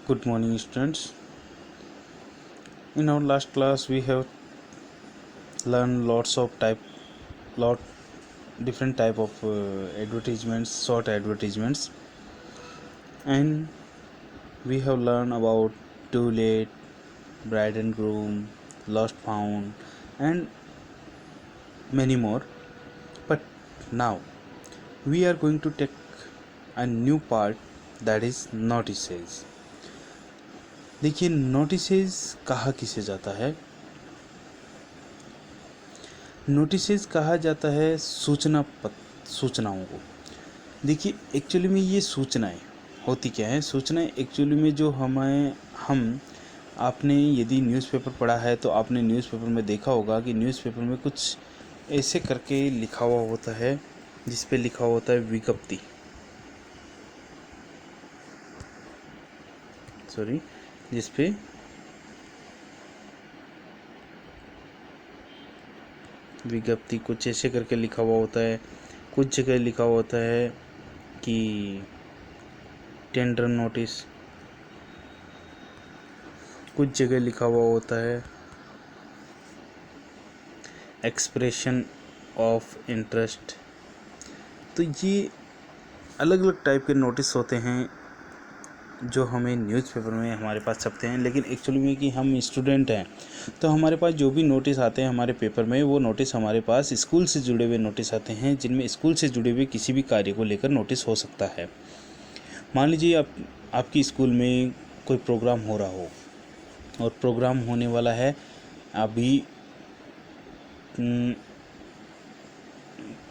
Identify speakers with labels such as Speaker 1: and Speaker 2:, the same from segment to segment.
Speaker 1: Good morning, students. In our last class, we have learned lot different type of advertisements, short advertisements, and we have learned about too late, bride and groom, lost found, and many more. But now we are going to take a new part, that is notices. देखिए notices कहा किसे जाता है? Notices कहा जाता है सूचनाओं को। देखिए एक्चुअली में ये सूचनाएं होती क्या है? सूचनाएं एक्चुअली में जो हम आपने यदि न्यूज़पेपर पढ़ा है तो आपने न्यूज़पेपर में देखा होगा कि न्यूज़पेपर में कुछ ऐसे करके लिखा हुआ होता है जिस पे लिखा होता है विज्ञप्ति। जिस पे विज्ञप्ति कुछ ऐसे करके लिखा हुआ होता है। कुछ जगह लिखा हुआ होता है कि टेंडर नोटिस, कुछ जगह लिखा हुआ होता है एक्सप्रेशन ऑफ इंटरेस्ट। तो ये अलग अलग टाइप के नोटिस होते हैं जो हमें न्यूज़पेपर में हमारे पास छपते हैं। लेकिन एक्चुअली में कि हम स्टूडेंट हैं तो हमारे पास जो भी नोटिस आते हैं हमारे पेपर में, वो नोटिस हमारे पास स्कूल से जुड़े हुए नोटिस आते हैं, जिनमें स्कूल से जुड़े हुए किसी भी कार्य को लेकर नोटिस हो सकता है। मान लीजिए आपकी स्कूल में कोई प्रोग्राम हो रहा हो और प्रोग्राम होने वाला है अभी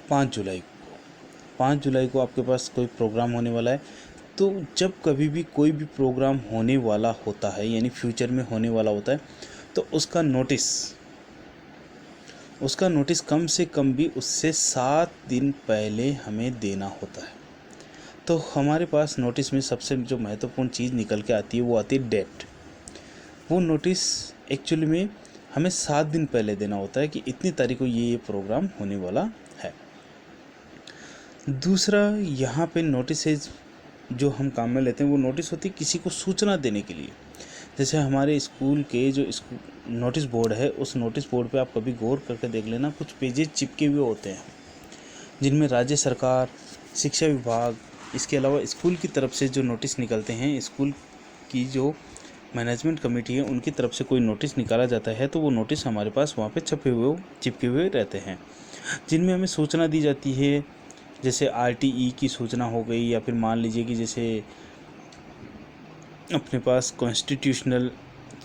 Speaker 1: 5 जुलाई को आपके पास कोई प्रोग्राम होने वाला है। तो जब कभी भी कोई भी प्रोग्राम होने वाला होता है, यानी फ्यूचर में होने वाला होता है, तो उसका नोटिस कम से कम भी उससे 7 दिन पहले हमें देना होता है। तो हमारे पास नोटिस में सबसे जो महत्वपूर्ण चीज़ निकल के आती है वो आती है डेट। वो नोटिस एक्चुअली में हमें 7 दिन पहले देना होता है कि इतनी तारीख को ये प्रोग्राम होने वाला है। दूसरा, यहाँ पे नोटिस जो हम काम में लेते हैं वो नोटिस होती है किसी को सूचना देने के लिए। जैसे हमारे स्कूल के जो नोटिस बोर्ड है, उस नोटिस बोर्ड पे आप कभी गौर करके देख लेना, कुछ पेजेस चिपके हुए होते हैं जिनमें राज्य सरकार, शिक्षा विभाग, इसके अलावा स्कूल की तरफ से जो नोटिस निकलते हैं, स्कूल की जो मैनेजमेंट कमेटी है उनकी तरफ से कोई नोटिस निकाला जाता है, तो वो नोटिस हमारे पास वहाँ पे चिपके हुए रहते हैं, जिनमें हमें सूचना दी जाती है। जैसे RTE की सूचना हो गई, या फिर मान लीजिए कि जैसे अपने पास कॉन्स्टिट्यूशनल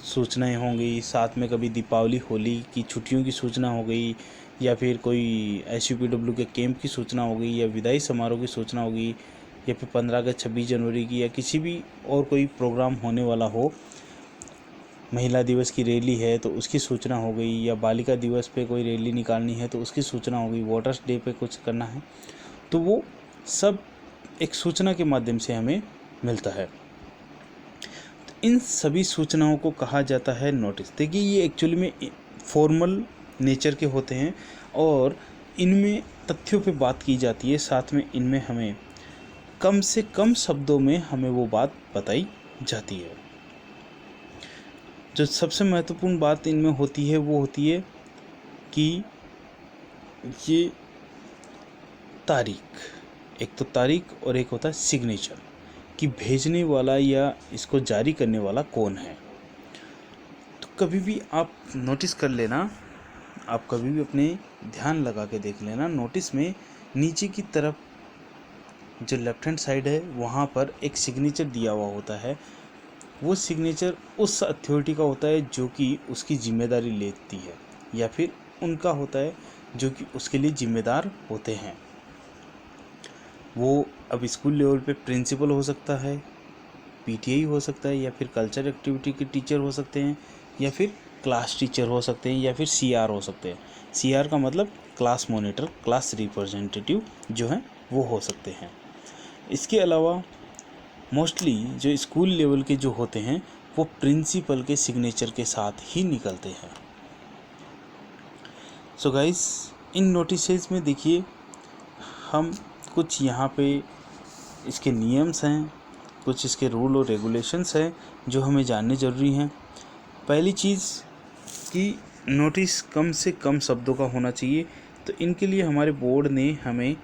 Speaker 1: सूचनाएं होंगी, साथ में कभी दीपावली होली की छुट्टियों की सूचना हो गई, या फिर कोई SUPW के कैंप की सूचना हो गई, या विदाई समारोह की सूचना होगी, या फिर 15 अगस्त 26 जनवरी की, या किसी भी और कोई प्रोग्राम होने वाला हो, महिला दिवस की रैली है तो उसकी सूचना हो गई, या बालिका दिवस पे कोई रैली निकालनी है तो उसकी सूचना हो गई, वोटर्स डे पे कुछ करना है, तो वो सब एक सूचना के माध्यम से हमें मिलता है। इन सभी सूचनाओं को कहा जाता है नोटिस। देखिए ये एक्चुअली में फॉर्मल नेचर के होते हैं और इनमें तथ्यों पे बात की जाती है, साथ में इनमें हमें कम से कम शब्दों में हमें वो बात बताई जाती है। जो सबसे महत्वपूर्ण बात इनमें होती है वो होती है कि ये तारीख, एक तो तारीख और एक होता है सिग्नेचर, कि भेजने वाला या इसको जारी करने वाला कौन है। तो कभी भी आप नोटिस कर लेना, आप कभी भी अपने ध्यान लगा के देख लेना, नोटिस में नीचे की तरफ जो लेफ्ट हैंड साइड है वहाँ पर एक सिग्नेचर दिया हुआ होता है। वो सिग्नेचर उस अथॉरिटी का होता है जो कि उसकी जिम्मेदारी लेती है, या फिर उनका होता है जो कि उसके लिए जिम्मेदार होते हैं। वो अब स्कूल लेवल पे प्रिंसिपल हो सकता है, PTA हो सकता है, या फिर कल्चर एक्टिविटी के टीचर हो सकते हैं, या फिर क्लास टीचर हो सकते हैं, या फिर CR हो सकते हैं। CR का मतलब क्लास मॉनिटर, क्लास रिप्रेजेंटेटिव जो हैं वो हो सकते हैं। इसके अलावा मोस्टली जो स्कूल लेवल के जो होते हैं वो प्रिंसिपल के सिग्नेचर के साथ ही निकलते हैं। सो गाइस, इन नोटिसेस में देखिए हम कुछ यहाँ पे इसके नियम्स हैं, कुछ इसके रूल और रेगुलेशंस हैं जो हमें जानने ज़रूरी हैं। पहली चीज़ कि नोटिस कम से कम शब्दों का होना चाहिए, तो इनके लिए हमारे बोर्ड ने हमें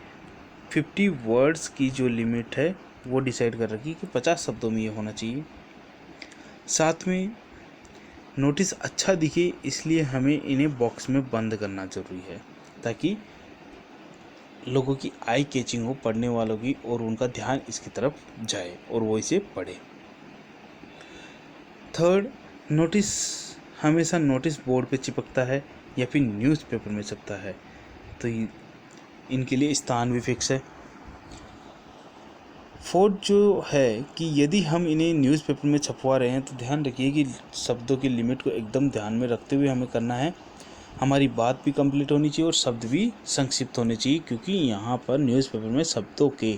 Speaker 1: 50 वर्ड्स की जो लिमिट है वो डिसाइड कर रखी कि 50 शब्दों में ये होना चाहिए। साथ में नोटिस अच्छा दिखे इसलिए हमें इन्हें बॉक्स में बंद करना ज़रूरी है, ताकि लोगों की आई कैचिंग हो, पढ़ने वालों की, और उनका ध्यान इसकी तरफ जाए और वो इसे पढ़े। थर्ड, नोटिस हमेशा नोटिस बोर्ड पे चिपकता है या फिर न्यूज़पेपर में छपता है, तो इनके लिए स्थान भी फिक्स है। फोर्थ जो है कि यदि हम इन्हें न्यूज़पेपर में छपवा रहे हैं तो ध्यान रखिए कि शब्दों की लिमिट को एकदम ध्यान में रखते हुए हमें करना है। हमारी बात भी कंप्लीट होनी चाहिए और शब्द भी संक्षिप्त होने चाहिए, क्योंकि यहाँ पर न्यूज़पेपर में शब्दों के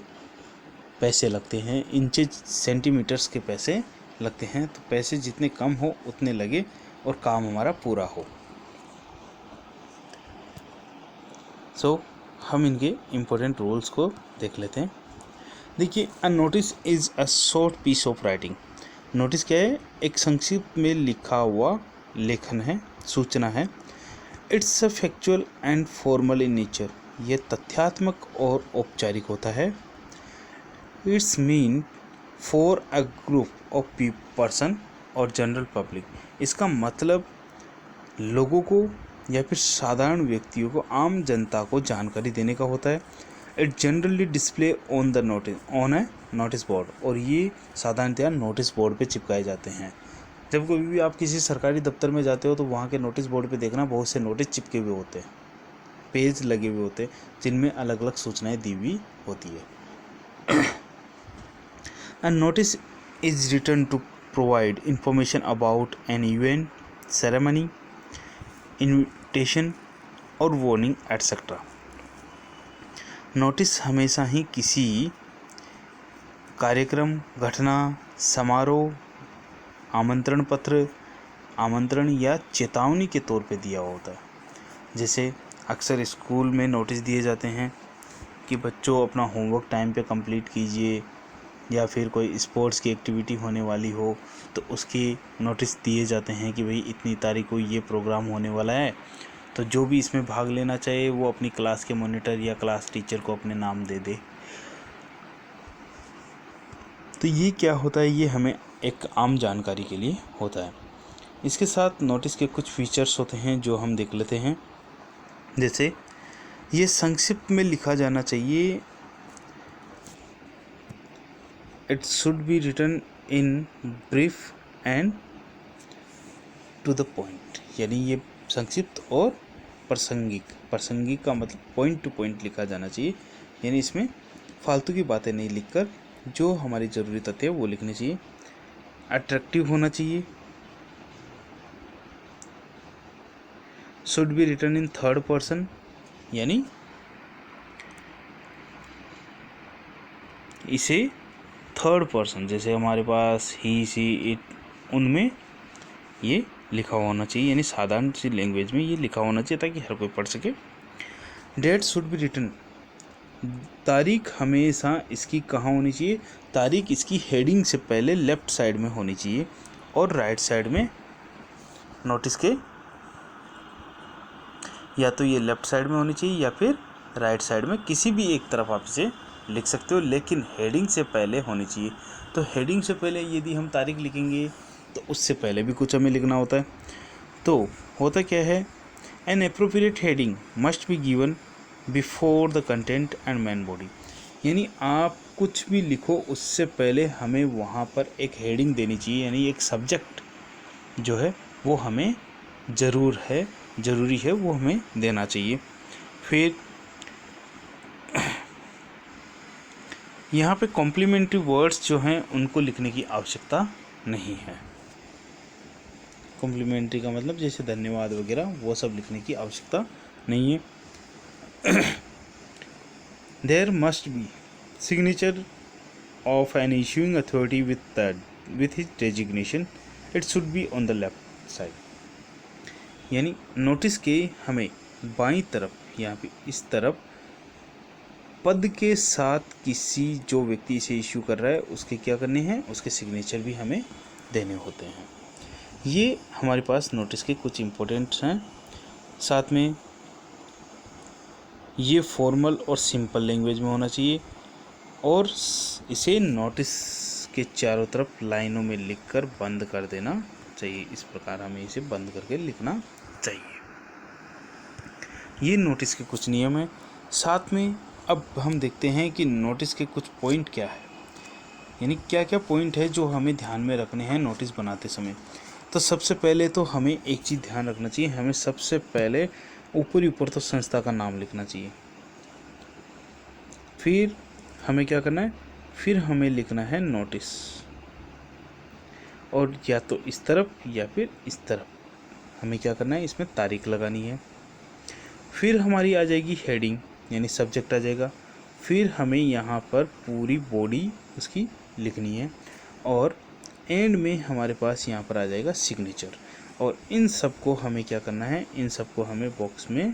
Speaker 1: पैसे लगते हैं, इंचेज सेंटीमीटर्स के पैसे लगते हैं, तो पैसे जितने कम हो उतने लगे और काम हमारा पूरा हो। सो हम इनके इम्पोर्टेंट रूल्स को देख लेते हैं। देखिए, a notice is a short piece of writing. Notice क्या है? एक संक्षिप्त में लिखा हुआ लेखन है, सूचना है। It's a factual and formal in nature. ये तथ्यात्मक और औपचारिक होता है। It's mean for a group of person और जनरल पब्लिक। इसका मतलब लोगों को या फिर साधारण व्यक्तियों को, आम जनता को जानकारी देने का होता है। It generally display on the notice board, और ये साधारणतया नोटिस बोर्ड पे चिपकाए जाते हैं। जब कभी भी आप किसी सरकारी दफ्तर में जाते हो तो वहाँ के नोटिस बोर्ड पे देखना, बहुत से नोटिस चिपके हुए होते हैं, पेज लगे हुए होते हैं जिनमें अलग अलग सूचनाएं दी हुई होती है। A notice is written to provide information about an event, ceremony, invitation और warning etc. नोटिस हमेशा ही किसी कार्यक्रम, घटना, समारोह, आमंत्रण पत्र, आमंत्रण या चेतावनी के तौर पे दिया होता है। जैसे अक्सर स्कूल में नोटिस दिए जाते हैं कि बच्चों अपना होमवर्क टाइम पे कंप्लीट कीजिए, या फिर कोई स्पोर्ट्स की एक्टिविटी होने वाली हो तो उसके नोटिस दिए जाते हैं कि भाई इतनी तारीख को ये प्रोग्राम होने वाला है, तो जो भी इसमें भाग लेना चाहिए वो अपनी क्लास के मॉनिटर या क्लास टीचर को अपने नाम दे दे। तो ये क्या होता है? ये हमें एक आम जानकारी के लिए होता है। इसके साथ नोटिस के कुछ फीचर्स होते हैं जो हम देख लेते हैं। जैसे ये संक्षिप्त में लिखा जाना चाहिए। It should be written in brief and to the point। यानी ये संक्षिप्त और प्रासंगिक का मतलब पॉइंट टू पॉइंट लिखा जाना चाहिए। यानी इसमें फालतू की बातें नहीं लिखकर जो हमारी ज़रूरी तथ्य है वो लिखने चाहिए। अट्रैक्टिव होना चाहिए। Should be written in third person, यानी इसे थर्ड पर्सन, जैसे हमारे पास ही, सी, इट, उनमें ये लिखा होना चाहिए, यानी साधारण सी लैंग्वेज में ये लिखा होना चाहिए ताकि हर कोई पढ़ सके। Date should be written. तारीख हमेशा इसकी कहाँ होनी चाहिए? तारीख इसकी हेडिंग से पहले लेफ्ट साइड में होनी चाहिए और राइट साइड में नोटिस के, या तो ये लेफ्ट साइड में होनी चाहिए या फिर राइट साइड में, किसी भी एक तरफ आप इसे लिख सकते हो, लेकिन हेडिंग से पहले होनी चाहिए। तो हेडिंग से पहले यदि हम तारीख लिखेंगे तो उससे पहले भी कुछ हमें लिखना होता है। तो होता क्या है? N appropriate heading must be given before the content and main body. यानी आप कुछ भी लिखो उससे पहले हमें वहाँ पर एक हेडिंग देनी चाहिए, यानी एक सब्जेक्ट जो है वो हमें ज़रूरी है वो हमें देना चाहिए। फिर यहाँ पे कॉम्प्लीमेंट्री वर्ड्स जो हैं उनको लिखने की आवश्यकता नहीं है। कॉम्प्लीमेंट्री का मतलब जैसे धन्यवाद वगैरह, वो सब लिखने की आवश्यकता नहीं है। There must be signature of an issuing authority with his designation. It should be on the left side. यानी नोटिस के हमें बाईं तरफ, यहाँ पे इस तरफ पद के साथ किसी जो व्यक्ति इसे इश्यू कर रहा है उसके क्या करने हैं, उसके सिग्नेचर भी हमें देने होते हैं। ये हमारे पास नोटिस के कुछ इम्पोर्टेंट्स हैं। साथ में ये फॉर्मल और सिंपल लैंग्वेज में होना चाहिए और इसे नोटिस के चारों तरफ लाइनों में लिखकर बंद कर देना चाहिए। इस प्रकार हमें इसे बंद करके लिखना चाहिए। ये नोटिस के कुछ नियम हैं। साथ में अब हम देखते हैं कि नोटिस के कुछ पॉइंट क्या है, यानी क्या क्या पॉइंट है जो हमें ध्यान में रखने हैं नोटिस बनाते समय। तो सबसे पहले तो हमें एक चीज़ ध्यान रखना चाहिए, हमें सबसे पहले ऊपर तो संस्था का नाम लिखना चाहिए। फिर हमें क्या करना है, फिर हमें लिखना है नोटिस, और या तो इस तरफ या फिर इस तरफ हमें क्या करना है, इसमें तारीख लगानी है। फिर हमारी आ जाएगी हेडिंग, यानी सब्जेक्ट आ जाएगा। फिर हमें यहाँ पर पूरी बॉडी उसकी लिखनी है और एंड में हमारे पास यहाँ पर आ जाएगा सिग्नेचर। और इन सब को हमें क्या करना है, इन सब को हमें बॉक्स में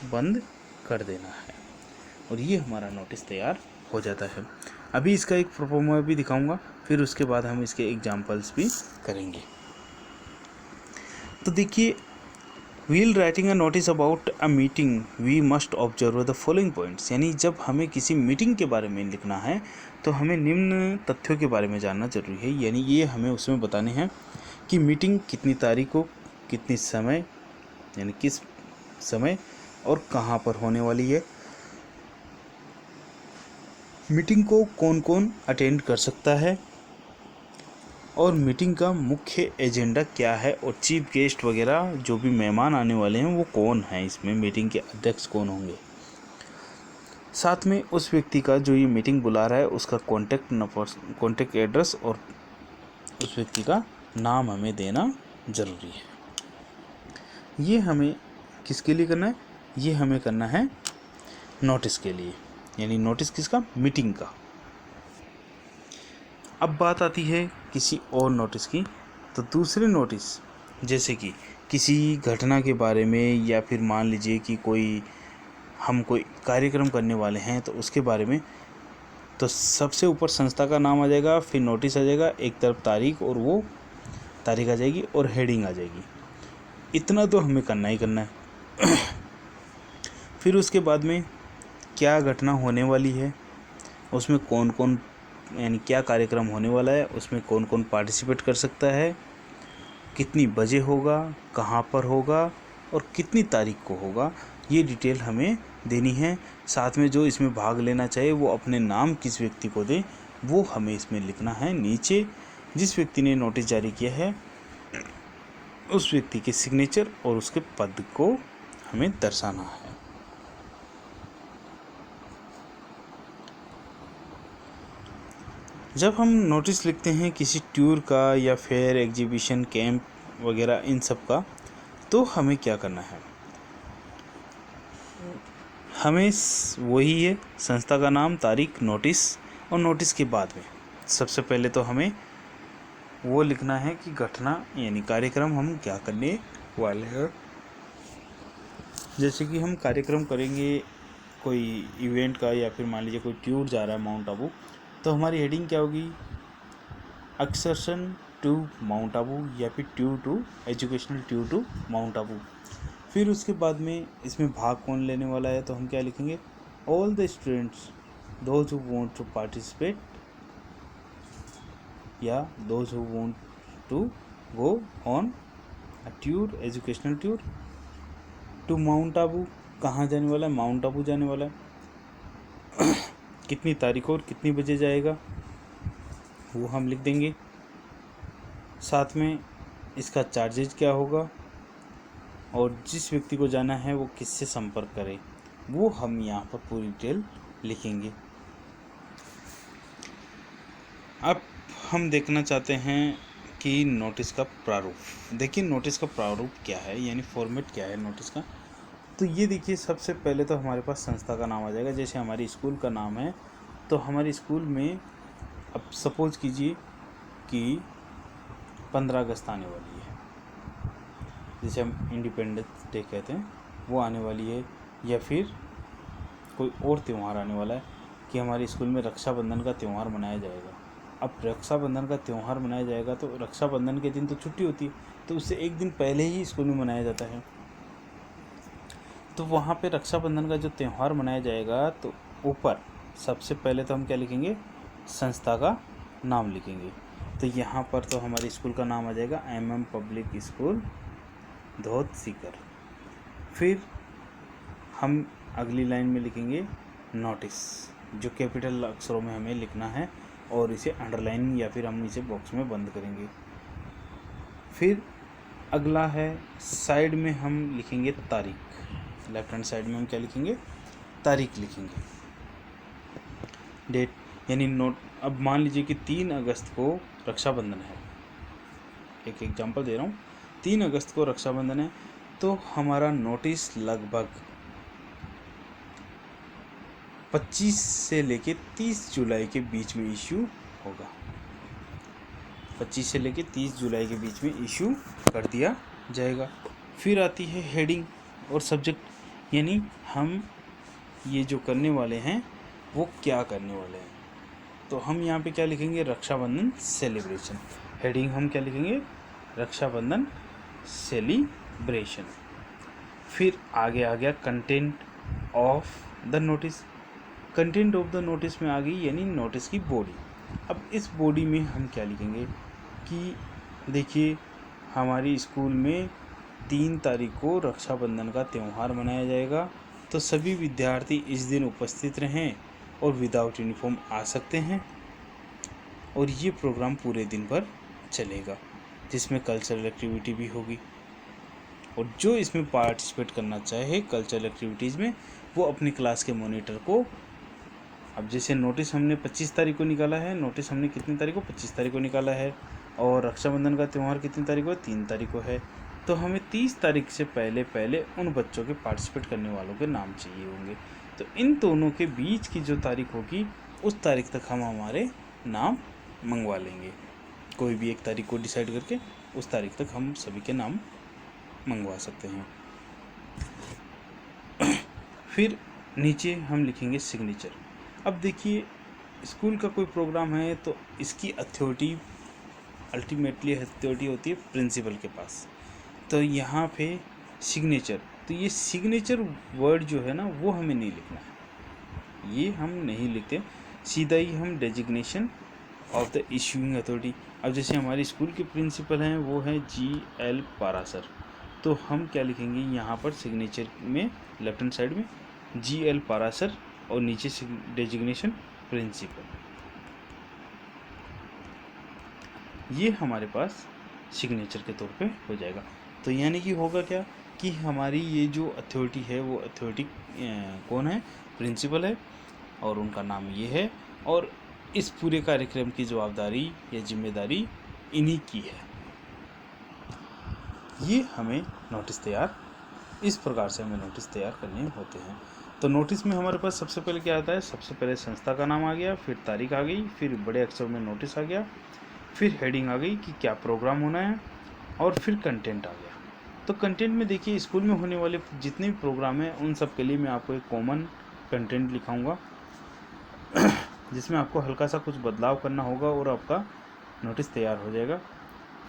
Speaker 1: बंद कर देना है और ये हमारा नोटिस तैयार हो जाता है। अभी इसका एक प्रोफॉर्मा भी दिखाऊंगा, फिर उसके बाद हम इसके एग्जाम्पल्स भी करेंगे। तो देखिए, while writing a notice about a meeting we must observe the following points, यानी जब हमें किसी मीटिंग के बारे में लिखना है तो हमें निम्न तथ्यों के बारे में जानना जरूरी है। यानी ये हमें उसमें बताने हैं कि मीटिंग कितनी तारीख को, कितनी समय, यानी किस समय और कहाँ पर होने वाली है, मीटिंग को कौन कौन अटेंड कर सकता है, और मीटिंग का मुख्य एजेंडा क्या है, और चीफ गेस्ट वगैरह जो भी मेहमान आने वाले हैं वो कौन हैं, इसमें मीटिंग के अध्यक्ष कौन होंगे। साथ में उस व्यक्ति का जो ये मीटिंग बुला रहा है उसका कॉन्टैक्ट एड्रेस और उस व्यक्ति का नाम हमें देना ज़रूरी है। ये हमें किसके लिए करना है, ये हमें करना है नोटिस के लिए, यानी नोटिस किसका, मीटिंग का। अब बात आती है किसी और नोटिस की। तो दूसरे नोटिस, जैसे कि किसी घटना के बारे में, या फिर मान लीजिए कि हम कोई कार्यक्रम करने वाले हैं तो उसके बारे में, तो सबसे ऊपर संस्था का नाम आ जाएगा, फिर नोटिस आ जाएगा, एक तरफ तारीख, और वो तारीख आ जाएगी और हेडिंग आ जाएगी। इतना तो हमें करना ही करना है। फिर उसके बाद में क्या घटना होने वाली है, उसमें कौन कौन, यानी क्या कार्यक्रम होने वाला है, उसमें कौन कौन पार्टिसिपेट कर सकता है, कितनी बजे होगा, कहाँ पर होगा और कितनी तारीख को होगा, ये डिटेल हमें देनी है। साथ में जो इसमें भाग लेना चाहे वो अपने नाम किस व्यक्ति को दे वो हमें इसमें लिखना है। नीचे जिस व्यक्ति ने नोटिस जारी किया है उस व्यक्ति के सिग्नेचर और उसके पद को हमें दर्शाना है। जब हम नोटिस लिखते हैं किसी टूर का या फिर एग्जीबिशन, कैंप वगैरह इन सब का, तो हमें क्या करना है, हमें वही है संस्था का नाम, तारीख, नोटिस, और नोटिस के बाद में सबसे पहले तो हमें वो लिखना है कि घटना यानी कार्यक्रम हम क्या करने वाले हैं। जैसे कि हम कार्यक्रम करेंगे कोई इवेंट का, या फिर मान लीजिए कोई टूर जा रहा है माउंट आबू, तो हमारी हेडिंग क्या होगी, एक्सकर्शन टू माउंट आबू, या फिर tour to educational tour to mount Abu. फिर उसके बाद में इसमें भाग कौन लेने वाला है, तो हम क्या लिखेंगे, all the students those who want to participate, या those who want to go on a tour, educational tour to mount Abu. कहाँ जाने वाला है, माउंट आबू जाने वाला है। कितनी तारीख और कितनी बजे जाएगा वो हम लिख देंगे। साथ में इसका चार्जेज क्या होगा, और जिस व्यक्ति को जाना है वो किससे संपर्क करे वो हम यहाँ पर पूरी डिटेल लिखेंगे। अब हम देखना चाहते हैं कि नोटिस का प्रारूप। देखिए नोटिस का प्रारूप क्या है, यानी फॉर्मेट क्या है नोटिस का। तो ये देखिए, सबसे पहले तो हमारे पास संस्था का नाम आ जाएगा। जैसे हमारी स्कूल का नाम है, तो हमारी स्कूल में अब सपोज कीजिए कि 15 अगस्त आने वाली है, जिसे हम इंडिपेंडेंस डे कहते हैं, वो आने वाली है, या फिर कोई और त्यौहार आने वाला है कि हमारे स्कूल में रक्षाबंधन का त्यौहार मनाया जाएगा। अब रक्षाबंधन का त्यौहार मनाया जाएगा तो रक्षाबंधन के दिन तो छुट्टी होती है, तो उससे एक दिन पहले ही स्कूल में मनाया जाता है। तो वहाँ पे रक्षाबंधन का जो त्यौहार मनाया जाएगा तो ऊपर सबसे पहले तो हम क्या लिखेंगे, संस्था का नाम लिखेंगे। तो यहाँ पर तो हमारे स्कूल का नाम आ जाएगा MM पब्लिक स्कूल धोत सीकर। फिर हम अगली लाइन में लिखेंगे नोटिस, जो कैपिटल अक्षरों में हमें लिखना है और इसे अंडरलाइन या फिर हम इसे बॉक्स में बंद करेंगे। फिर अगला है साइड में हम लिखेंगे तारीख। लेफ्ट हैंड साइड में हम क्या लिखेंगे, तारीख लिखेंगे, डेट यानी नोट। अब मान लीजिए कि 3 अगस्त को रक्षाबंधन है, एक एग्जांपल दे रहा हूँ, 3 अगस्त को रक्षाबंधन है, तो हमारा नोटिस लगभग 25 से लेके 30 जुलाई के बीच में इशू होगा। 25 से लेके 30 जुलाई के बीच में इशू कर दिया जाएगा। फिर आती है हेडिंग और सब्जेक्ट, यानी हम ये जो करने वाले हैं वो क्या करने वाले हैं। तो हम यहाँ पे क्या लिखेंगे, रक्षाबंधन सेलिब्रेशन। हेडिंग हम क्या लिखेंगे, रक्षाबंधन सेलिब्रेशन। फिर आगे आ गया content of the notice. Content of the notice में आ गई यानी नोटिस की बॉडी। अब इस बॉडी में हम क्या लिखेंगे कि देखिए हमारी स्कूल में 3 तारीख को रक्षाबंधन का त्यौहार मनाया जाएगा, तो सभी विद्यार्थी इस दिन उपस्थित रहें और विदाउट यूनिफॉर्म आ सकते हैं। और ये प्रोग्राम पूरे दिन भर चलेगा, जिसमें कल्चरल एक्टिविटी भी होगी। और जो इसमें पार्टिसिपेट करना चाहे कल्चरल एक्टिविटीज़ में, वो अपनी क्लास के मॉनिटर को, अब जैसे नोटिस हमने 25 तारीख को निकाला है, नोटिस हमने कितनी तारीख को, 25 तारीख को निकाला है, और रक्षाबंधन का त्यौहार कितनी तारीख को, 3 तारीख को है, तो हमें 30 तारीख से पहले उन बच्चों के पार्टिसिपेट करने वालों के नाम चाहिए होंगे। तो इन दोनों के बीच की जो तारीख होगी उस तारीख तक हम हमारे नाम मंगवा लेंगे। कोई भी एक तारीख को डिसाइड करके उस तारीख तक हम सभी के नाम मंगवा सकते हैं। फिर नीचे हम लिखेंगे सिग्नेचर। अब देखिए स्कूल का कोई प्रोग्राम है तो इसकी अथॉरिटी, अल्टीमेटली अथॉरिटी होती है प्रिंसिपल के पास। तो यहाँ पे सिग्नेचर, तो ये सिग्नेचर वर्ड जो है ना वो हमें नहीं लिखना है, ये हम नहीं लिखते, सीधा ही हम designation of the issuing authority. अब जैसे हमारे स्कूल के प्रिंसिपल हैं वो हैं GL पारासर, तो हम क्या लिखेंगे यहाँ पर सिग्नेचर में लेफ्ट हैंड साइड में GL पारासर और नीचे डेजिग्नेशन प्रिंसिपल। ये हमारे पास सिग्नेचर के तौर पे हो जाएगा। तो यानी कि होगा क्या कि हमारी ये जो अथॉरिटी है वो अथॉरिटी कौन है, प्रिंसिपल है, और उनका नाम ये है, और इस पूरे कार्यक्रम की जवाबदारी या जिम्मेदारी इन्हीं की है। ये हमें नोटिस तैयार, इस प्रकार से हमें नोटिस तैयार करने होते हैं। तो नोटिस में हमारे पास सबसे पहले क्या आता है, सबसे पहले संस्था का नाम आ गया, फिर तारीख आ गई, फिर बड़े अक्षर में नोटिस आ गया, फिर हेडिंग आ गई कि क्या प्रोग्राम होना है, और फिर कंटेंट आ गया। तो कंटेंट में देखिए स्कूल में होने वाले जितने भी प्रोग्राम हैं उन सब के लिए मैं आपको एक कॉमन कंटेंट लिखाऊंगा जिसमें आपको हल्का सा कुछ बदलाव करना होगा और आपका नोटिस तैयार हो जाएगा।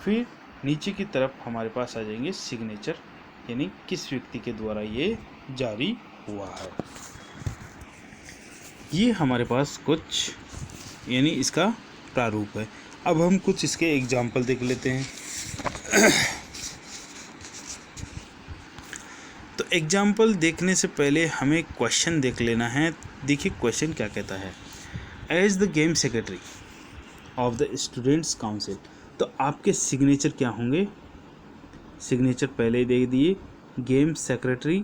Speaker 1: फिर नीचे की तरफ हमारे पास आ जाएंगे सिग्नेचर, यानी किस व्यक्ति के द्वारा ये जारी हुआ है। ये हमारे पास कुछ यानी इसका प्रारूप है। अब हम कुछ इसके एग्जाम्पल देख लेते हैं। तो एग्जाम्पल देखने से पहले हमें क्वेश्चन देख लेना है। देखिए क्वेश्चन क्या कहता है, as the game secretary of the students council. तो आपके सिग्नेचर क्या होंगे, सिग्नेचर पहले ही दे दिए, game secretary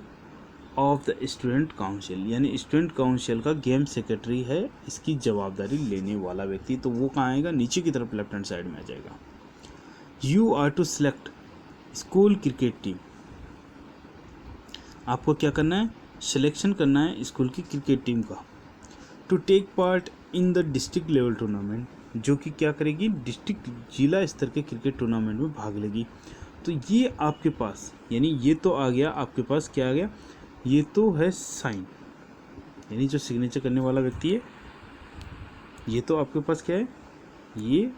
Speaker 1: of the student council, यानी स्टूडेंट काउंसिल का गेम सेक्रेटरी है इसकी जवाबदारी लेने वाला व्यक्ति। तो वो कहाँ आएगा, नीचे की तरफ लेफ्ट हैंड साइड में आ जाएगा। You are to select school cricket team. आपको क्या करना है, सिलेक्शन करना है स्कूल की क्रिकेट टीम का। To take part in the district level tournament, जो कि क्या करेगी, डिस्ट्रिक्ट जिला स्तर के क्रिकेट टूर्नामेंट में भाग लेगी। तो ये आपके पास, यानी ये तो आ गया आपके पास, क्या आ गया, ये तो है साइन, यानी जो सिग्नेचर करने वाला व्यक्ति है, ये तो आपके पास क्या है, ये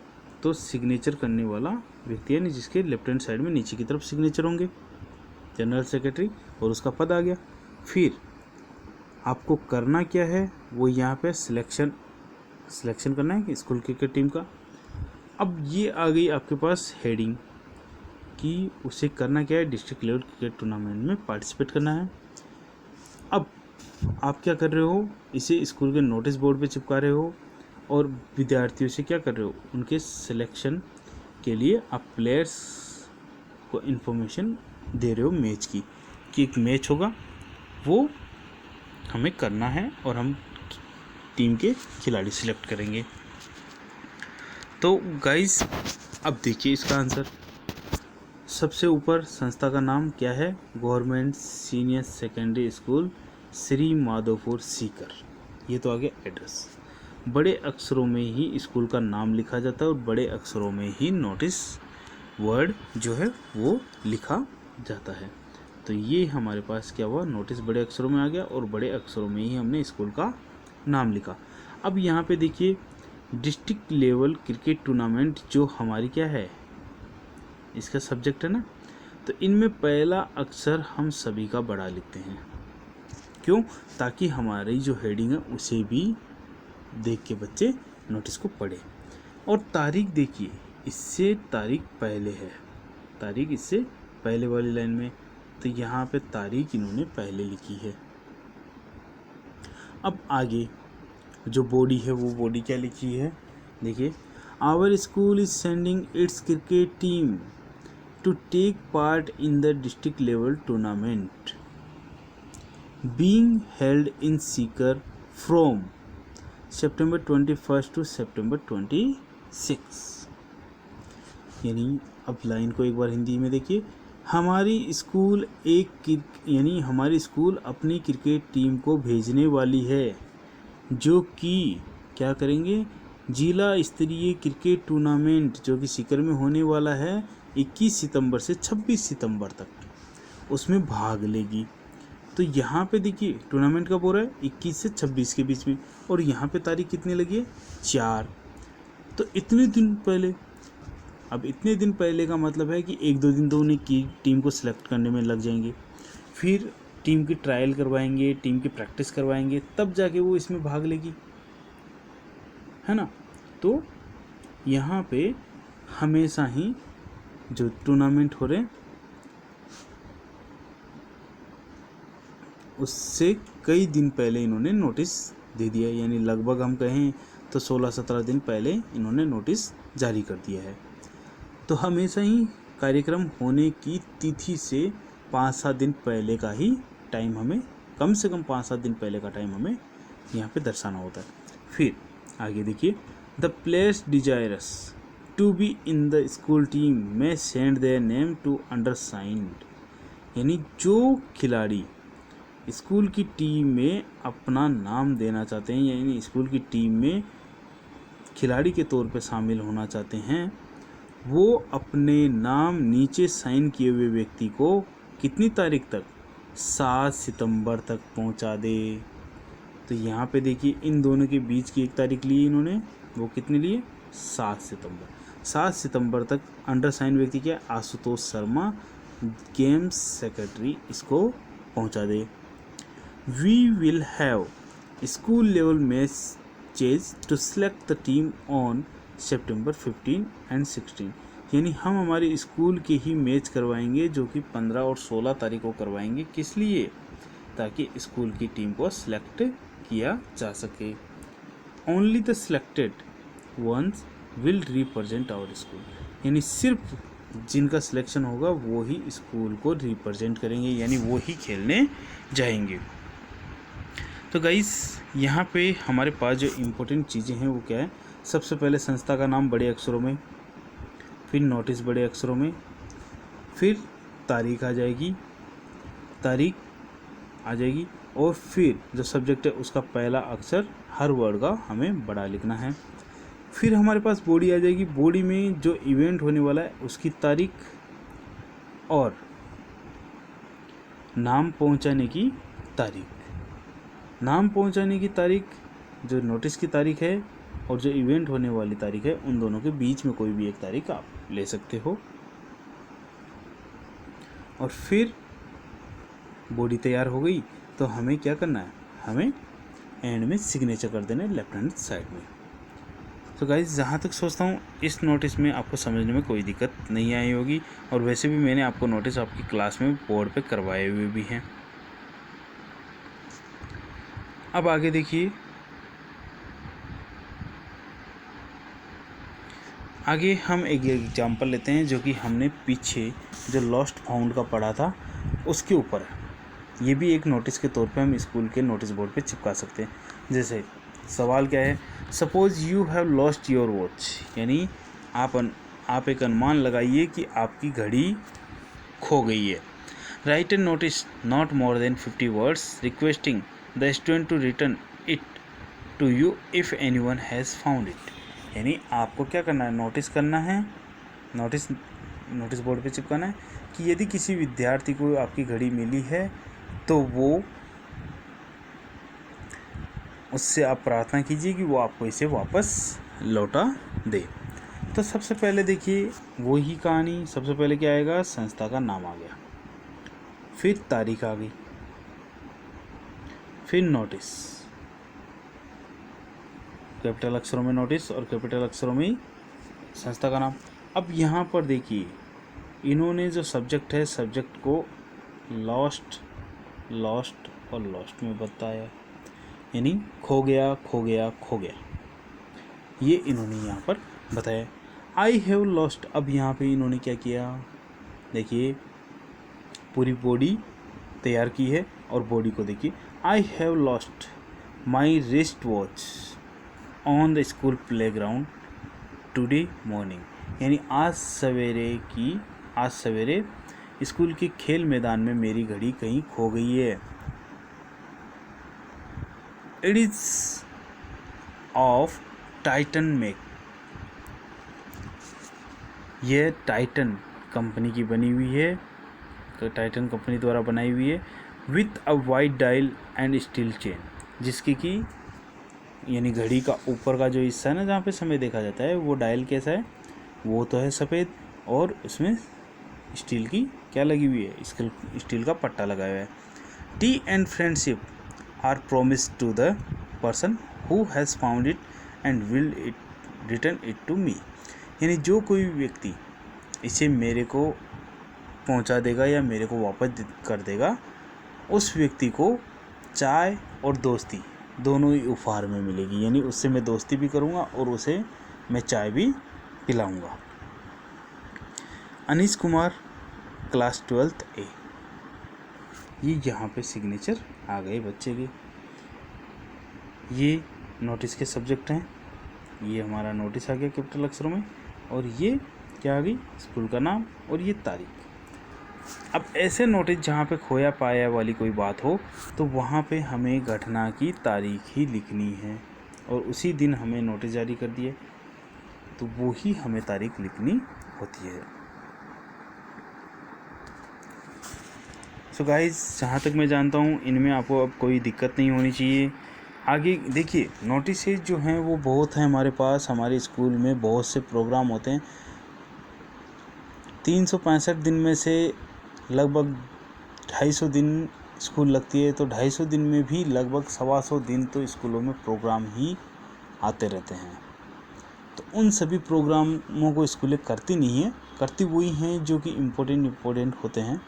Speaker 1: तो सिग्नेचर करने वाला व्यक्ति है, यानी जिसके लेफ्ट हैंड साइड में नीचे की तरफ सिग्नेचर होंगे, जनरल सेक्रेटरी, और उसका पद आ गया। फिर आपको करना क्या है, वो यहाँ पे सिलेक्शन करना है कि स्कूल क्रिकेट टीम का। अब ये आ गई आपके पास हेडिंग कि उसे करना क्या है, डिस्ट्रिक्ट लेवल क्रिकेट टूर्नामेंट में पार्टिसिपेट करना है। अब आप क्या कर रहे हो, इसे स्कूल के नोटिस बोर्ड पे चिपका रहे हो और विद्यार्थियों से क्या कर रहे हो, उनके सिलेक्शन के लिए आप प्लेयर्स को इन्फॉर्मेशन दे रहे हो मैच की, कि एक मैच होगा, वो हमें करना है और हम टीम के खिलाड़ी सिलेक्ट करेंगे। तो गाइस अब देखिए इसका आंसर। सबसे ऊपर संस्था का नाम क्या है, government senior secondary school Shri Madhopur Sikar, ये तो आ गया एड्रेस। बड़े अक्षरों में ही स्कूल का नाम लिखा जाता है और बड़े अक्षरों में ही नोटिस वर्ड जो है वो लिखा जाता है। तो ये हमारे पास क्या हुआ, नोटिस बड़े अक्षरों में आ गया और बड़े अक्षरों में ही हमने स्कूल का नाम लिखा। अब यहाँ पे देखिए डिस्ट्रिक्ट लेवल क्रिकेट टूर्नामेंट जो हमारी क्या है, इसका सब्जेक्ट है ना, तो इनमें पहला अक्षर हम सभी का बड़ा लिखते हैं। क्यों, ताकि हमारी जो हेडिंग है उसे भी देख के बच्चे नोटिस को पढ़े। और तारीख देखिए, इससे तारीख पहले है, तारीख इससे पहले वाली लाइन में, तो यहाँ पे तारीख इन्होंने पहले लिखी है। अब आगे जो बॉडी है वो बॉडी क्या लिखी है, देखिए, our school is sending its cricket team to take part in the district level tournament being held in Sikar from September 21 to September 26। यानी अब लाइन को एक बार हिंदी में देखिए, हमारी स्कूल हमारी स्कूल अपनी क्रिकेट टीम को भेजने वाली है, जो कि क्या करेंगे, जिला स्तरीय क्रिकेट टूर्नामेंट जो कि सीकर में होने वाला है 21 सितंबर से 26 सितंबर तक, उसमें भाग लेगी। तो यहाँ पे देखिए टूर्नामेंट कब हो रहा है, 21 से 26 के बीच में, और यहाँ पे तारीख कितनी लगी है, 4। तो इतने दिन पहले, अब इतने दिन पहले का मतलब है कि 1-2 दिन तो उन्हें की टीम को सिलेक्ट करने में लग जाएंगे, फिर टीम की ट्रायल करवाएंगे, टीम की प्रैक्टिस करवाएंगे, तब जाके वो इसमें भाग लेगी, है ना। तो यहाँ पे हमेशा ही जो टूर्नामेंट हो रहे हैं उससे कई दिन पहले इन्होंने नोटिस दे दिया है, यानी लगभग हम कहें तो 16-17 दिन पहले इन्होंने नोटिस जारी कर दिया है। तो हमेशा ही कार्यक्रम होने की तिथि से 5-7 दिन पहले का ही टाइम हमें, कम से कम 5-7 दिन पहले का टाइम हमें यहाँ पे दर्शाना होता है। फिर आगे देखिए, the players desirous to be in the school team में send their name to undersigned, यानी जो खिलाड़ी स्कूल की टीम में अपना नाम देना चाहते हैं, यानी स्कूल की टीम में खिलाड़ी के तौर पे शामिल होना चाहते हैं, वो अपने नाम नीचे साइन किए हुए व्यक्ति को कितनी तारीख तक, 7 सितंबर तक पहुंचा दे। तो यहाँ पे देखिए इन दोनों के बीच की एक तारीख ली इन्होंने, वो कितनी लिए, 7 सितंबर। 7 सितंबर तक अंडर साइन व्यक्ति क्या, आशुतोष शर्मा गेम्स सेक्रेटरी, इसको पहुंचा दे। We will have school level matches to select the team on September 15 and 16, यानी हम हमारे स्कूल के ही मैच करवाएंगे जो कि 15 और 16 तारीख को करवाएंगे। किस लिए, ताकि स्कूल की टीम को सिलेक्ट किया जा सके। Only the selected ones will represent our school, यानी सिर्फ जिनका सिलेक्शन होगा वो ही स्कूल को रिप्रेजेंट करेंगे, यानी वो ही खेलने जाएंगे। तो गाइस यहाँ पे हमारे पास जो इम्पोर्टेंट चीज़ें हैं वो क्या है, सबसे पहले संस्था का नाम बड़े अक्षरों में, फिर नोटिस बड़े अक्षरों में, फिर तारीख आ जाएगी और फिर जो सब्जेक्ट है उसका पहला अक्षर हर वर्ड का हमें बड़ा लिखना है। फिर हमारे पास बॉडी आ जाएगी, बॉडी में जो इवेंट होने वाला है उसकी तारीख और नाम पहुंचाने की तारीख। नाम पहुंचाने की तारीख, जो नोटिस की तारीख है और जो इवेंट होने वाली तारीख है, उन दोनों के बीच में कोई भी एक तारीख आप ले सकते हो। और फिर बॉडी तैयार हो गई तो हमें क्या करना है, हमें एंड में सिग्नेचर कर देना है लेफ्ट हैंड साइड में। तो गाइस, जहाँ तक सोचता हूँ इस नोटिस में आपको समझने में कोई दिक्कत नहीं आई होगी, और वैसे भी मैंने आपको नोटिस आपकी क्लास में बोर्ड पे करवाए हुए भी हैं। अब आगे देखिए, आगे हम एक एग्जांपल लेते हैं जो कि हमने पीछे जो लॉस्ट फाउंड का पढ़ा था उसके ऊपर है। ये भी एक नोटिस के तौर पे हम स्कूल के नोटिस बोर्ड पे चिपका सकते हैं। जैसे सवाल क्या है, suppose you have lost your watch, यानी आप एक अनुमान लगाइए कि आपकी घड़ी खो गई है। Write an notice not more than 50 words requesting the student to return it to you if anyone has found it. यानी आपको क्या करना है, नोटिस करना है, नोटिस बोर्ड पे चिपकाना है कि यदि किसी विद्यार्थी को आपकी घड़ी मिली है तो वो उससे आप प्रार्थना कीजिए कि वो आपको इसे वापस लौटा दे। तो सबसे पहले देखिए वही कहानी, सबसे पहले क्या आएगा, संस्था का नाम आ गया, फिर तारीख आ गई, फिर नोटिस, कैपिटल अक्षरों में नोटिस और कैपिटल अक्षरों में ही संस्था का नाम। अब यहाँ पर देखिए इन्होंने जो सब्जेक्ट है, सब्जेक्ट को लॉस्ट और लॉस्ट में बताया, यानी खो गया खो गया खो गया, ये इन्होंने यहाँ पर बताया। आई हैव लॉस्ट, अब यहाँ पे इन्होंने क्या किया, देखिए पूरी बॉडी तैयार की है और बॉडी को देखिए, I have lost my wrist watch on the school playground today morning, यानी आज सवेरे स्कूल के खेल मैदान में मेरी घड़ी कहीं खो गई है। It is of Titan make, यह टाइटन कंपनी की बनी हुई है, टाइटन कंपनी द्वारा बनाई हुई है, with a white dial and steel chain, जिसकी की यानी घड़ी का ऊपर का जो हिस्सा है ना, जहाँ पे समय देखा जाता है, वो डायल कैसा है, वो तो है सफ़ेद और उसमें स्टील की क्या लगी हुई है, स्टील का पट्टा लगा हुआ है। Tea and friendship are promise to the person who has found it and will it return it to me, यानी जो कोई व्यक्ति इसे मेरे को पहुंचा देगा या मेरे को वापस कर देगा, उस व्यक्ति को चाय और दोस्ती दोनों ही उपहार में मिलेगी, यानी उससे मैं दोस्ती भी करूंगा और उसे मैं चाय भी पिलाऊंगा। Anish Kumar, class 12th A, ये यहाँ पे सिग्नेचर आ गए बच्चे के। ये नोटिस के सब्जेक्ट हैं, ये हमारा नोटिस आ गया कैपिटल अक्षरों में, और ये क्या आ गई, स्कूल का नाम और ये तारीख। अब ऐसे नोटिस जहाँ पे खोया पाया वाली कोई बात हो तो वहाँ पे हमें घटना की तारीख ही लिखनी है, और उसी दिन हमें नोटिस जारी कर दिए तो वो ही हमें तारीख लिखनी होती है। सो गाइस, जहाँ तक मैं जानता हूँ इनमें आपको अब कोई दिक्कत नहीं होनी चाहिए। आगे देखिए, नोटिस जो हैं वो बहुत हैं हमारे पास, हमारे स्कूल में बहुत से प्रोग्राम होते हैं। 365 दिन में से लगभग 250 दिन स्कूल लगती है, तो 250 दिन में भी लगभग 125 दिन तो स्कूलों में प्रोग्राम ही आते रहते हैं। तो उन सभी प्रोग्रामों को स्कूलें करती नहीं हैं, करती वही हैं जो कि इम्पोर्टेंट होते हैं,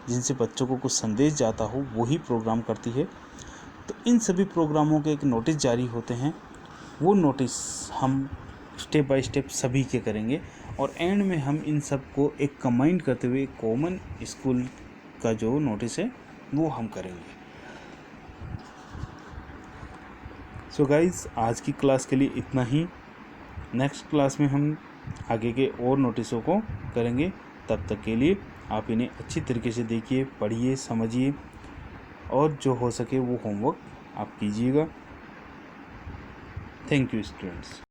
Speaker 1: जिनसे बच्चों को कुछ संदेश जाता हो, वही प्रोग्राम करती है। तो इन सभी प्रोग्रामों के एक नोटिस जारी होते हैं, वो नोटिस हम स्टेप बाय स्टेप सभी के करेंगे, और एंड में हम इन सब को एक कंबाइंड करते हुए कॉमन स्कूल का जो नोटिस है वो हम करेंगे। सो गाइस, आज की क्लास के लिए इतना ही। नेक्स्ट क्लास में हम आगे के और नोटिसों को करेंगे। तब तक के लिए आप इन्हें अच्छी तरीके से देखिए, पढ़िए, समझिए, और जो हो सके वो होमवर्क आप कीजिएगा। Thank you students.